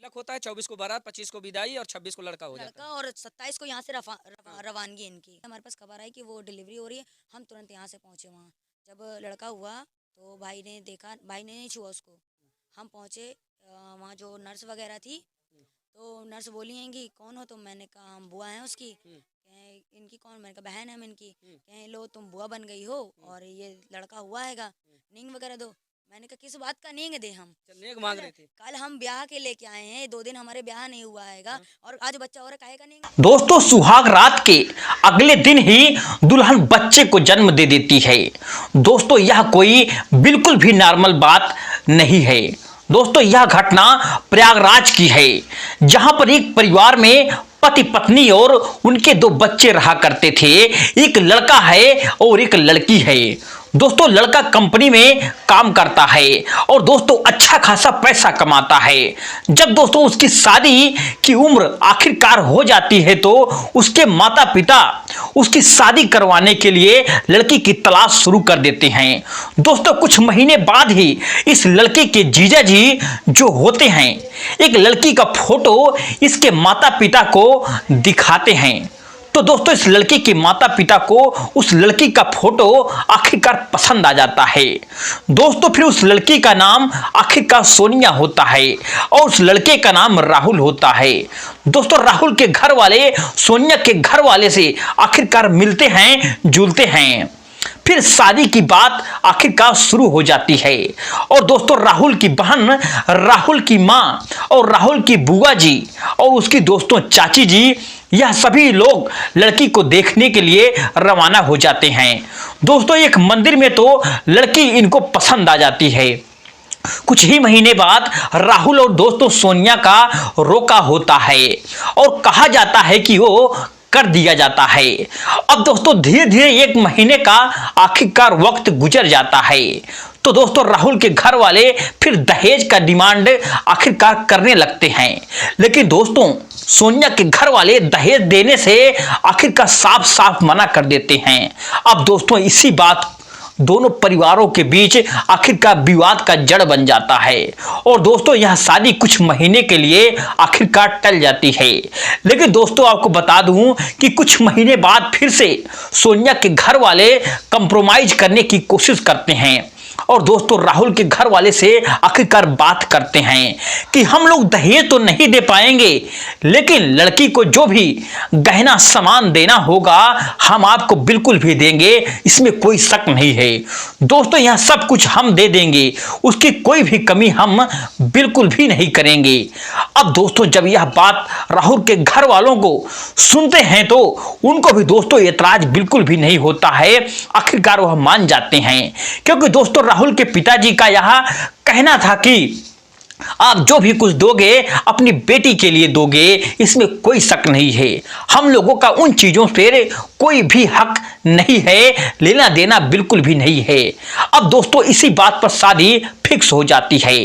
तिलक होता है, 24 को बारात, 25 को विदाई और 26 को लड़का हो जाता लड़का, और 27 को यहाँ से रवानगी इनकी। हमारे पास खबर आई कि वो डिलीवरी हो रही है, हम तुरंत यहाँ से पहुँचे वहाँ। जब लड़का हुआ तो भाई ने देखा, भाई ने नहीं छुआ उसको। हम पहुँचे वहाँ, जो नर्स वगैरह थी, तो नर्स बोली हैं कि कौन हो तुम? मैंने कहा हम बुआ हैं उसकी। कहें इनकी कौन? मैंने कहा बहन है हम इनकी। कहें लो तुम बुआ बन गई हो और ये लड़का हुआ हैगा, नींग वगैरह दो। मैंने कहा किस बात का नींग दे हम? है। नेक मांग रहे थे। कल हम ब्याह के लेके आए हैं, 2 दिन हमारे ब्याह नहीं हुआ हैगा और आज बच्चा हो रहा, काहे का नींग? दोस्तों, सुहाग रात के अगले दिन ही दुल्हन बच्चे को जन्म दे देती है। दोस्तों, यह कोई बिल्कुल भी नॉर्मल बात नहीं है। दोस्तों, यह घटना प्रयागराज की है, जहां पर एक परिवार में पति पत्नी और उनके 2 बच्चे रहा करते थे। एक लड़का है और एक लड़की है। दोस्तों, लड़का कंपनी में काम करता है और दोस्तों अच्छा खासा पैसा कमाता है। जब दोस्तों उसकी शादी की उम्र आखिरकार हो जाती है तो उसके माता पिता उसकी शादी करवाने के लिए लड़की की तलाश शुरू कर देते हैं। दोस्तों, कुछ महीने बाद ही इस लड़के के जीजा जी जो होते हैं, एक लड़की का फोटो इसके माता पिता को दिखाते हैं। तो दोस्तों, इस लड़की के माता पिता को उस लड़की का फोटो आखिरकार पसंद आ जाता है। दोस्तों, फिर उस लड़की का नाम आखिरकार सोनिया होता है और उस लड़के का नाम राहुल होता है। दोस्तों, राहुल के घर वाले सोनिया के घर वाले से आखिरकार मिलते हैं, जुलते हैं। फिर शादी की बात आखिरकार शुरू हो जाती है और दोस्तों राहुल की बहन, राहुल की माँ और राहुल की बुआ जी और उसकी दोस्तों चाची जी, यह सभी लोग लड़की को देखने के लिए रवाना हो जाते हैं। दोस्तों, एक मंदिर में तो लड़की इनको पसंद आ जाती है। कुछ ही महीने बाद राहुल और दोस्तों सोनिया का रोका होता है और कहा जाता है कि वो कर दिया जाता है। अब दोस्तों धीरे धीरे 1 महीने का आखिरकार वक्त गुजर जाता है। तो दोस्तों राहुल के घर वाले फिर दहेज का डिमांड आखिरकार करने लगते हैं, लेकिन दोस्तों सोनिया के घर वाले दहेज देने से आखिरकार साफ साफ मना कर देते हैं। अब दोस्तों इसी बात दोनों परिवारों के बीच आखिरकार विवाद का जड़ बन जाता है और दोस्तों यह शादी कुछ महीने के लिए आखिरकार टल जाती है। लेकिन दोस्तों आपको बता दूं कि कुछ महीने बाद फिर से सोनिया के घर वाले कंप्रोमाइज करने की कोशिश करते हैं और दोस्तों राहुल के घर वाले से आखिरकार बात करते हैं कि हम लोग दहेज तो नहीं दे पाएंगे, लेकिन लड़की को जो भी गहना सामान देना होगा हम आपको बिल्कुल भी देंगे, इसमें कोई शक नहीं है। दोस्तों यह सब कुछ हम दे देंगे, उसकी कोई भी कमी हम बिल्कुल भी नहीं करेंगे। अब दोस्तों जब यह बात राहुल के घर वालों को सुनते हैं तो उनको भी दोस्तों एतराज बिल्कुल भी नहीं होता है। आखिरकार वह मान जाते हैं, क्योंकि दोस्तों राहुल के पिताजी का यह कहना था कि आप जो भी कुछ दोगे अपनी बेटी के लिए दोगे, इसमें कोई शक नहीं है। हम लोगों का उन चीजों से कोई भी हक नहीं है, लेना देना बिल्कुल भी नहीं है। अब दोस्तों इसी बात पर शादी फिक्स हो जाती है।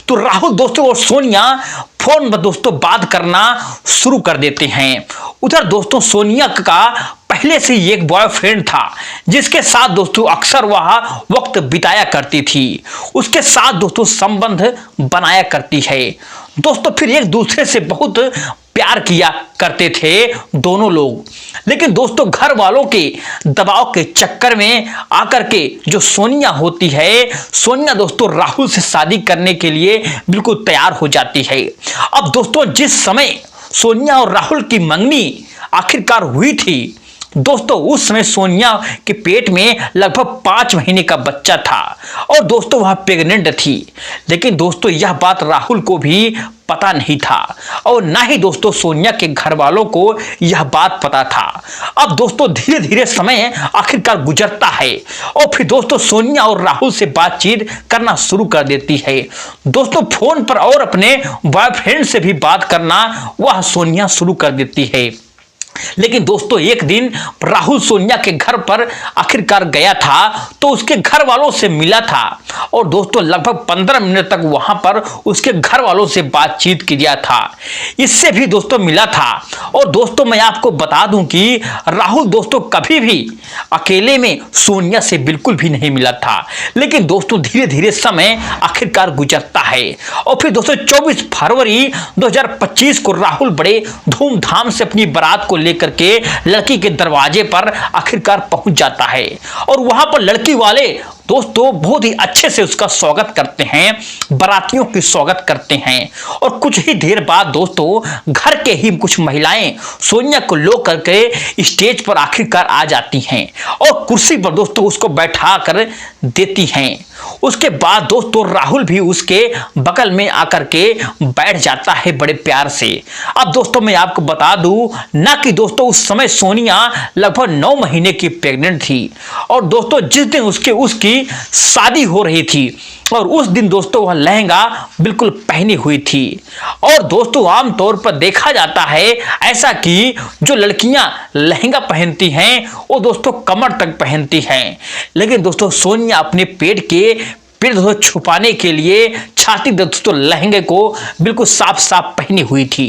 तो राहुल दोस्तों और सोनिया फोन पर दोस्तों बात करना शुरू कर देते हैं। उधर दोस्तों सोनिया का पहले से एक बॉयफ्रेंड था जिसके साथ दोस्तों अक्सर वह वक्त बिताया करती थी, उसके साथ दोस्तों संबंध बनाया करती है। दोस्तों फिर एक दूसरे से बहुत प्यार किया करते थे दोनों लोग, लेकिन दोस्तों घर वालों के दबाव के चक्कर में आकर के जो सोनिया होती है, सोनिया दोस्तों राहुल से शादी करने के लिए बिल्कुल तैयार हो जाती है। अब दोस्तों जिस समय सोनिया और राहुल की मंगनी आखिरकार हुई थी, दोस्तों उस समय सोनिया के पेट में लगभग 5 महीने का बच्चा था और दोस्तों वह प्रेग्नेंट थी। लेकिन दोस्तों यह बात राहुल को भी पता नहीं था और ना ही दोस्तों सोनिया के घर वालों को यह बात पता था। अब दोस्तों धीरे धीरे समय आखिरकार गुजरता है और फिर दोस्तों सोनिया और राहुल से बातचीत करना शुरू कर देती है। दोस्तों फोन पर और अपने बॉयफ्रेंड से भी बात करना वह सोनिया शुरू कर देती है। लेकिन दोस्तों एक दिन राहुल सोनिया के घर पर आखिरकार गया था, तो उसके घर वालों से मिला था और दोस्तों लगभग 15 मिनट तक वहां पर उसके घर वालों से बातचीत किया था। इससे भी दोस्तों मिला था। और दोस्तों मैं आपको बता दूं कि राहुल दोस्तों कभी भी अकेले में सोनिया से बिल्कुल भी नहीं मिला था। लेकिन दोस्तों धीरे धीरे समय आखिरकार गुजरता है और फिर दोस्तों 24 फरवरी 2025 को राहुल बड़े धूमधाम से अपनी बारात को लेकर के लड़की के दरवाजे पर आखिरकार पहुंच जाता है और वहां पर लड़की वाले दोस्तों बहुत ही अच्छे से उसका स्वागत करते हैं, बारातियों की स्वागत करते हैं। और कुछ ही देर बाद दोस्तों घर के ही कुछ महिलाएं सोनिया को लो करके स्टेज पर आखिरकार आ जाती हैं और कुर्सी पर दोस्तों उसको बैठा कर देती हैं। उसके बाद दोस्तों राहुल भी उसके बगल में आकर के बैठ जाता है बड़े प्यार से। अब दोस्तों मैं आपको बता दूं ना कि दोस्तों उस समय सोनिया लगभग 9 महीने की प्रेग्नेंट थी और दोस्तों जिस दिन उसकी शादी हो रही थी और उस दिन दोस्तों वह लहंगा बिल्कुल पहनी हुई थी। और दोस्तों आमतौर पर देखा जाता है ऐसा कि जो लड़कियां लहंगा पहनती हैं वो दोस्तों कमर तक पहनती हैं, लेकिन दोस्तों सोनिया अपने पेट दोस्तों छुपाने के लिए छाती दोस्तों लहंगे को बिल्कुल साफ साफ पहनी हुई थी।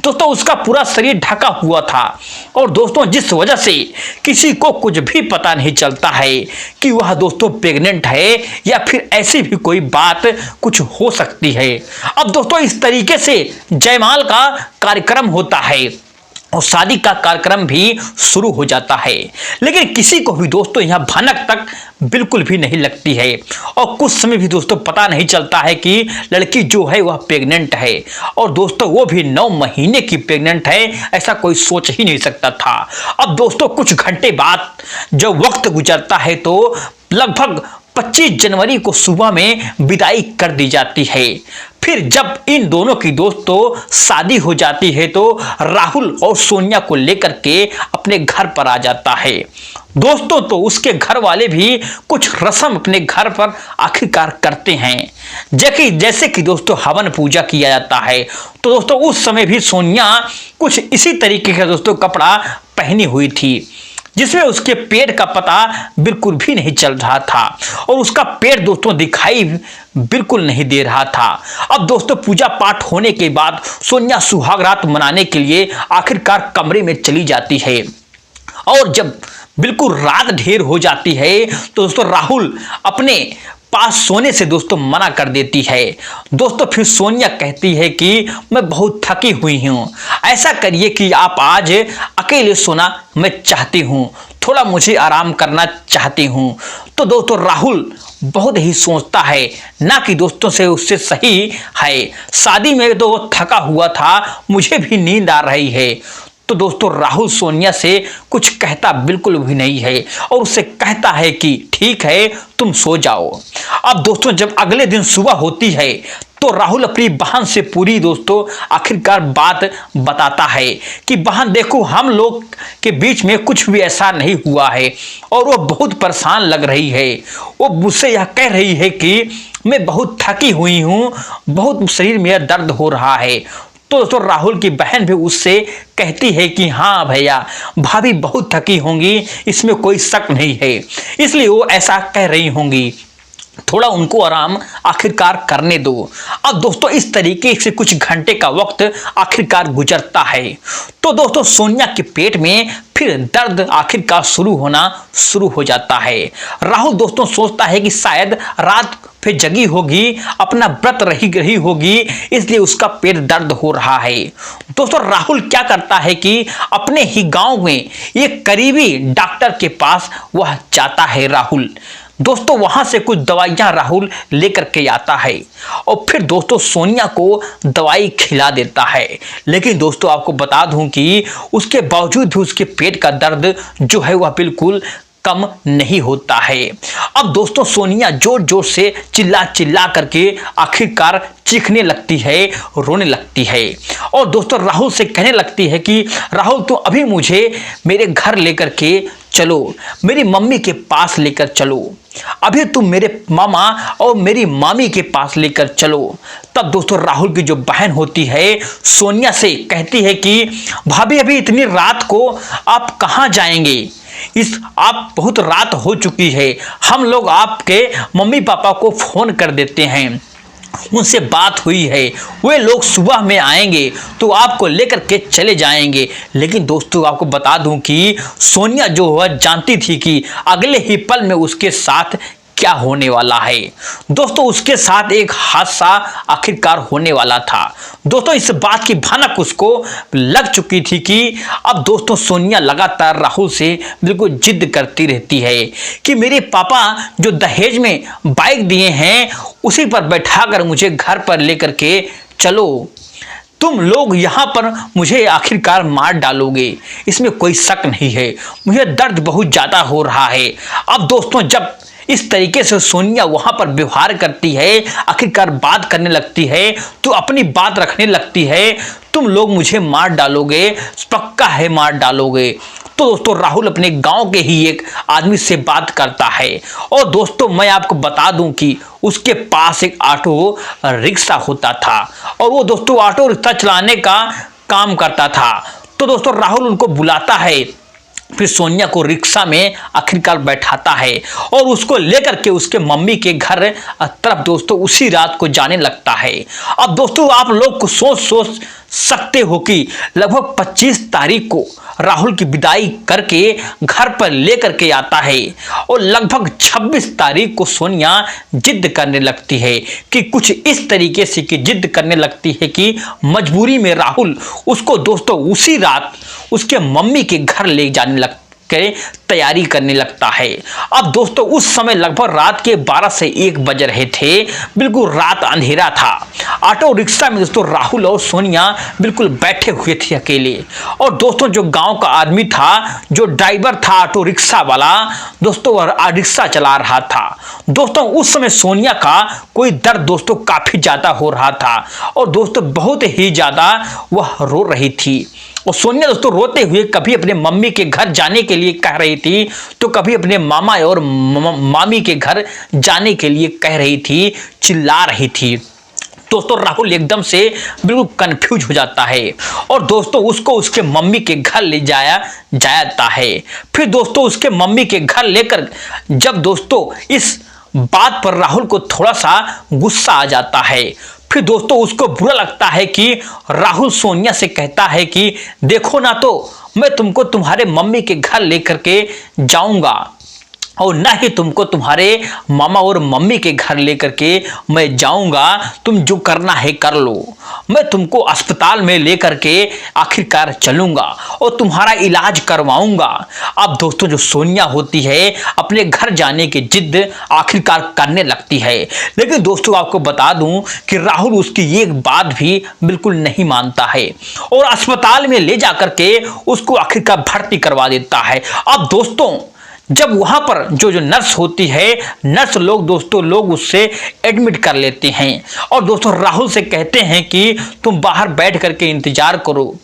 दोस्तों उसका पूरा शरीर ढका हुआ था और दोस्तों जिस वजह से किसी को कुछ भी पता नहीं चलता है कि वह दोस्तों प्रेग्नेंट है या फिर ऐसी भी कोई बात कुछ हो सकती है। अब दोस्तों इस तरीके से जयमाल का कार्यक्रम होता है और शादी का कार्यक्रम भी शुरू हो जाता है, लेकिन किसी को भी दोस्तों यहाँ भनक तक बिल्कुल भी नहीं लगती है और कुछ समय भी दोस्तों पता नहीं चलता है कि लड़की जो है वह प्रेग्नेंट है और दोस्तों वो भी 9 महीने की प्रेग्नेंट है, ऐसा कोई सोच ही नहीं सकता था। अब दोस्तों कुछ घंटे बाद जब वक्त गुजरता है तो लगभग 25 जनवरी को सुबह में विदाई कर दी जाती है। फिर जब इन दोनों की दोस्तों शादी हो जाती है तो राहुल और सोनिया को लेकर के अपने घर पर आ जाता है। दोस्तों तो उसके घर वाले भी कुछ रस्म अपने घर पर आखिरकार करते हैं, जैसे कि दोस्तों हवन पूजा किया जाता है। तो दोस्तों उस समय भी सोनिया कुछ इसी तरीके का दोस्तों कपड़ा पहनी हुई थी जिसमें उसके पेट का पता बिल्कुल भी नहीं चल रहा था और उसका पेट दोस्तों दिखाई बिल्कुल नहीं दे रहा था। अब दोस्तों पूजा पाठ होने के बाद सोनिया सुहाग रात मनाने के लिए आखिरकार कमरे में चली जाती है और जब बिल्कुल रात ढेर हो जाती है तो दोस्तों राहुल अपने पास सोने से दोस्तों मना कर देती है। दोस्तों फिर सोनिया कहती है कि मैं बहुत थकी हुई हूँ, ऐसा करिए कि आप आज अकेले सोना मैं चाहती हूँ, थोड़ा मुझे आराम करना चाहती हूँ। तो दोस्तों राहुल बहुत ही सोचता है ना कि दोस्तों से उससे सही है, शादी में तो वो थका हुआ था, मुझे भी नींद आ रही है। तो दोस्तों राहुल सोनिया से कुछ कहता बिल्कुल भी नहीं है और उससे कहता है कि ठीक है तुम सो जाओ। अब दोस्तों जब अगले दिन सुबह होती है तो राहुल अपनी बहन से पूरी दोस्तों आखिरकार बात बताता है कि बहन देखो हम लोग के बीच में कुछ भी ऐसा नहीं हुआ है और वो बहुत परेशान लग रही है। वो मुझसे यह कह रही है कि मैं बहुत थकी हुई हूँ, बहुत शरीर में दर्द हो रहा है। तो दोस्तों राहुल की बहन भी उससे कहती है कि हाँ भैया भाभी बहुत थकी होंगी, इसमें कोई शक नहीं है, इसलिए वो ऐसा कह रही होंगी, थोड़ा उनको आराम आखिरकार करने दो। अब दोस्तों इस तरीके से कुछ घंटे का वक्त आखिरकार गुजरता है तो दोस्तों सोनिया के पेट में फिर दर्द आखिरकार शुरू हो जाता है। राहुल दोस्तों सोचता है कि शायद रात फिर जगी होगी, अपना व्रत रही होगी, इसलिए उसका पेट दर्द हो रहा है। दोस्तों राहुल क्या करता है कि अपने ही गांव में एक करीबी डॉक्टर के पास वह जाता है राहुल। दोस्तों वहां से कुछ दवाइयां राहुल लेकर के आता है और फिर दोस्तों सोनिया को दवाई खिला देता है। लेकिन दोस्तों आपको बता दूं कि उसके बावजूद भी उसके पेट का दर्द जो है वह बिल्कुल कम नहीं होता है। अब दोस्तों सोनिया जोर जोर से चिल्ला चिल्ला करके आखिरकार चीखने लगती है, रोने लगती है और दोस्तों राहुल से कहने लगती है कि राहुल तुम अभी मुझे मेरे घर लेकर के चलो, मेरी मम्मी के पास लेकर चलो, अभी तुम मेरे मामा और मेरी मामी के पास लेकर चलो। तब दोस्तों राहुल की जो बहन होती है सोनिया से कहती है कि भाभी अभी इतनी रात को आप कहाँ जाएंगे, आप बहुत रात हो चुकी है, हम लोग आपके मम्मी पापा को फोन कर देते हैं, उनसे बात हुई है, वे लोग सुबह में आएंगे तो आपको लेकर के चले जाएंगे। लेकिन दोस्तों आपको बता दूं कि सोनिया जो है जानती थी कि अगले ही पल में उसके साथ क्या होने वाला है। दोस्तों उसके साथ एक हादसा आखिरकार होने वाला था। दोस्तों इस बात की भनक उसको लग चुकी थी कि अब दोस्तों सोनिया लगातार राहुल से बिल्कुल जिद करती रहती है कि मेरे पापा जो दहेज में बाइक दिए हैं उसी पर बैठाकर मुझे घर पर लेकर के चलो, तुम लोग यहाँ पर मुझे आखिरकार मार डालोगे, इसमें कोई शक नहीं है, मुझे दर्द बहुत ज़्यादा हो रहा है। अब दोस्तों जब इस तरीके से सोनिया वहां पर व्यवहार करती है, आखिरकार बात करने लगती है तो अपनी बात रखने लगती है, तुम लोग मुझे मार डालोगे, पक्का है मार डालोगे। तो दोस्तों राहुल अपने गांव के ही एक आदमी से बात करता है और दोस्तों मैं आपको बता दूं कि उसके पास एक ऑटो रिक्शा होता था और वो दोस्तों ऑटो रिक्शा चलाने का काम करता था। तो दोस्तों राहुल उनको बुलाता है, फिर सोनिया को रिक्शा में आखिरकार बैठाता है और उसको लेकर के उसके मम्मी के घर तरफ दोस्तों उसी रात को जाने लगता है। अब दोस्तों आप लोग को सोच सकते हो कि लगभग 25 तारीख को राहुल की विदाई करके घर पर लेकर के आता है और लगभग 26 तारीख को सोनिया जिद करने लगती है कि कुछ इस तरीके से कि जिद करने लगती है कि मजबूरी में राहुल उसको दोस्तों उसी रात उसके मम्मी के घर ले जाने लग के तैयारी करने लगता है। अब दोस्तों उस समय लगभग रात के 12 से 1 बज रहे थे, बिल्कुल रात अंधेरा था। ऑटो रिक्शा में दोस्तों राहुल और सोनिया बिल्कुल बैठे हुए थे अकेले और दोस्तों जो गांव का आदमी था, जो ड्राइवर था ऑटो रिक्शा वाला दोस्तों रिक्शा चला रहा था। दोस्तों उस समय सोनिया का कोई दर्द दोस्तों काफी ज्यादा हो रहा था और दोस्तों बहुत ही ज्यादा वह रो रही थी और सोनिया दोस्तों रोते हुए कभी अपने मम्मी के घर जाने के लिए कह रही थी तो कभी अपने मामा और मामी के घर जाने के लिए कह रही थी, चिल्ला रही थी। दोस्तों राहुल एकदम से बिल्कुल कंफ्यूज हो जाता है और दोस्तों उसको उसके मम्मी के घर ले जाता है। फिर दोस्तों उसके मम्मी के घर लेकर जब दोस्तों इस बात पर राहुल को थोड़ा सा गुस्सा आ जाता है, फिर दोस्तों उसको बुरा लगता है कि राहुल सोनिया से कहता है कि देखो ना, तो मैं तुमको तुम्हारे मम्मी के घर लेकर के जाऊंगा और ना ही तुमको तुम्हारे मामा और मम्मी के घर लेकर के मैं जाऊंगा, तुम जो करना है कर लो, मैं तुमको अस्पताल में लेकर के आखिरकार चलूंगा और तुम्हारा इलाज करवाऊंगा। अब दोस्तों जो सोनिया होती है अपने घर जाने की जिद आखिरकार करने लगती है, लेकिन दोस्तों आपको बता दूं कि राहुल उसकी एक बात भी बिल्कुल नहीं मानता है और अस्पताल में ले जाकर के उसको आखिरकार भर्ती करवा देता है। अब दोस्तों जब वहां पर जो नर्स होती है, नर्स लोग दोस्तों लोग उससे एडमिट कर लेते हैं और दोस्तों राहुल से कहते हैं कि तुम बाहर बैठ करके इंतजार करो,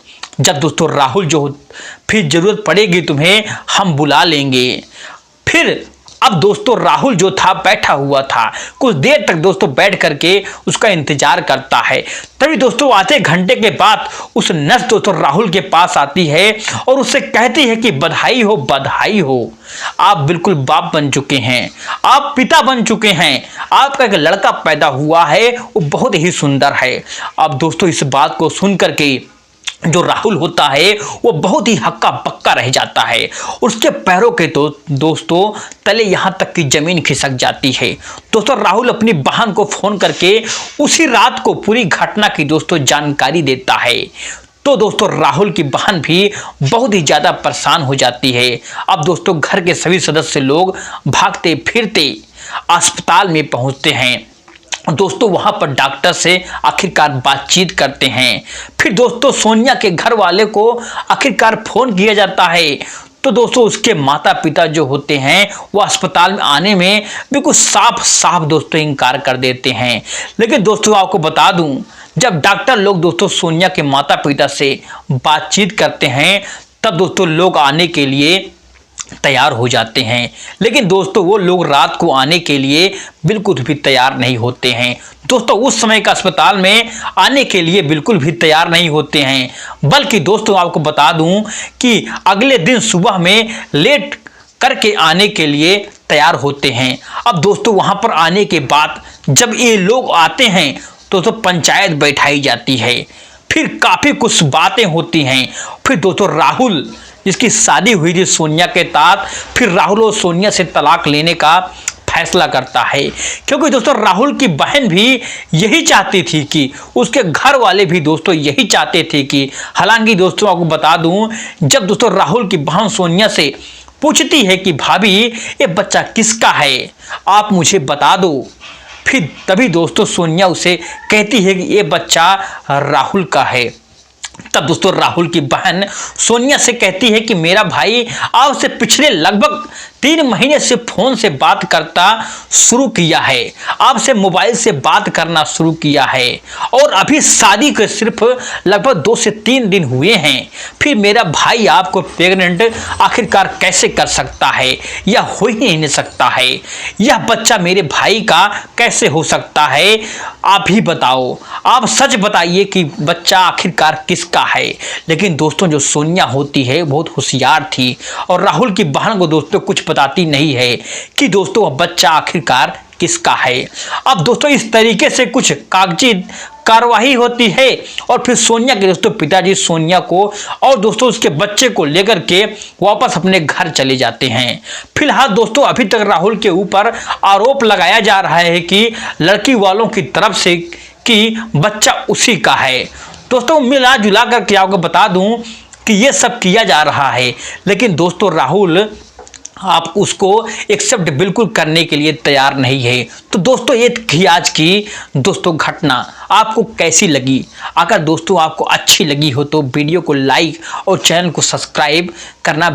जब दोस्तों राहुल जो फिर जरूरत पड़ेगी तुम्हें हम बुला लेंगे। फिर अब दोस्तों राहुल जो था बैठा हुआ था, कुछ देर तक दोस्तों बैठ करके उसका इंतजार करता है। तभी दोस्तों आधे घंटे के बाद उस नर्स दोस्तों राहुल के पास आती है और उससे कहती है कि बधाई हो, बधाई हो, आप बिल्कुल बाप बन चुके हैं, आप पिता बन चुके हैं, आपका एक लड़का पैदा हुआ है, वो बहुत ही सुंदर है। अब दोस्तों इस बात को सुन करके जो राहुल होता है वो बहुत ही हक्का बक्का रह जाता है, उसके पैरों के तो दोस्तों तले यहां तक कि जमीन खिसक जाती है। दोस्तों राहुल अपनी बहन को फोन करके उसी रात को पूरी घटना की दोस्तों जानकारी देता है। तो दोस्तों राहुल की बहन भी बहुत ही ज्यादा परेशान हो जाती है। अब दोस्तों घर के सभी सदस्य लोग भागते फिरते अस्पताल में पहुंचते हैं। दोस्तों वहां पर डॉक्टर से आखिरकार बातचीत करते हैं। फिर दोस्तों सोनिया के घर वाले को आखिरकार फोन किया जाता है तो दोस्तों उसके माता पिता जो होते हैं वो अस्पताल में आने में बिल्कुल साफ साफ दोस्तों इनकार कर देते हैं। लेकिन दोस्तों आपको बता दूं, जब डॉक्टर लोग दोस्तों सोनिया के माता पिता से बातचीत करते हैं तब दोस्तों लोग आने के लिए तैयार हो जाते हैं। लेकिन दोस्तों वो लोग रात को आने के लिए बिल्कुल भी तैयार नहीं होते हैं। दोस्तों उस समय का अस्पताल में आने के लिए बिल्कुल भी तैयार नहीं होते हैं। बल्कि दोस्तों आपको बता दूं कि अगले दिन सुबह में लेट करके आने के लिए तैयार होते हैं। अब दोस्तों वहां पर आने के बाद जब ये लोग आते हैं तो पंचायत बैठाई जाती है, फिर काफी कुछ बातें होती हैं। फिर दोस्तों राहुल जिसकी शादी हुई थी सोनिया के साथ, फिर राहुल और सोनिया से तलाक लेने का फैसला करता है, क्योंकि दोस्तों राहुल की बहन भी यही चाहती थी कि उसके घर वाले भी दोस्तों यही चाहते थे कि, हालांकि दोस्तों आपको बता दूं, जब दोस्तों राहुल की बहन सोनिया से पूछती है कि भाभी ये बच्चा किसका है, आप मुझे बता दो, फिर तभी दोस्तों सोनिया उसे कहती है कि ये बच्चा राहुल का है। तब दोस्तों राहुल की बहन सोनिया से कहती है कि मेरा भाई आपसे पिछले लगभग 3 महीने से फोन से बात करता शुरू किया है, आपसे मोबाइल से बात करना शुरू किया है, और अभी शादी के सिर्फ लगभग 2 से 3 दिन हुए हैं, फिर मेरा भाई आपको प्रेग्नेंट आखिरकार कैसे कर सकता है, यह हो ही नहीं सकता है, यह बच्चा मेरे भाई का कैसे हो सकता है, आप ही बताओ, आप सच बताइए कि बच्चा आखिरकार किसका है। लेकिन दोस्तों जो सोनिया होती है बहुत होशियार थी और राहुल की बहन को दोस्तों कुछ बताती नहीं है कि दोस्तों बच्चा आखिरकार किसका है। अब दोस्तों इस तरीके से कुछ कागजी कार्रवाई होती है और फिर सोनिया के दोस्तों पिताजी सोनिया को और दोस्तों उसके बच्चे को लेकर के वापस अपने घर चले जाते हैं। फिलहाल दोस्तों अभी तक राहुल के ऊपर आरोप लगाया जा रहा है कि लड़की वालों की तरफ से कि बच्चा उसी का है। दोस्तों मिला जुला करके आपको बता दूं कि ये सब किया जा रहा है, लेकिन दोस्तों राहुल आप उसको एक्सेप्ट बिल्कुल करने के लिए तैयार नहीं है। तो दोस्तों ये थी आज की दोस्तों घटना, आपको कैसी लगी? अगर दोस्तों आपको अच्छी लगी हो तो वीडियो को लाइक और चैनल को सब्सक्राइब करना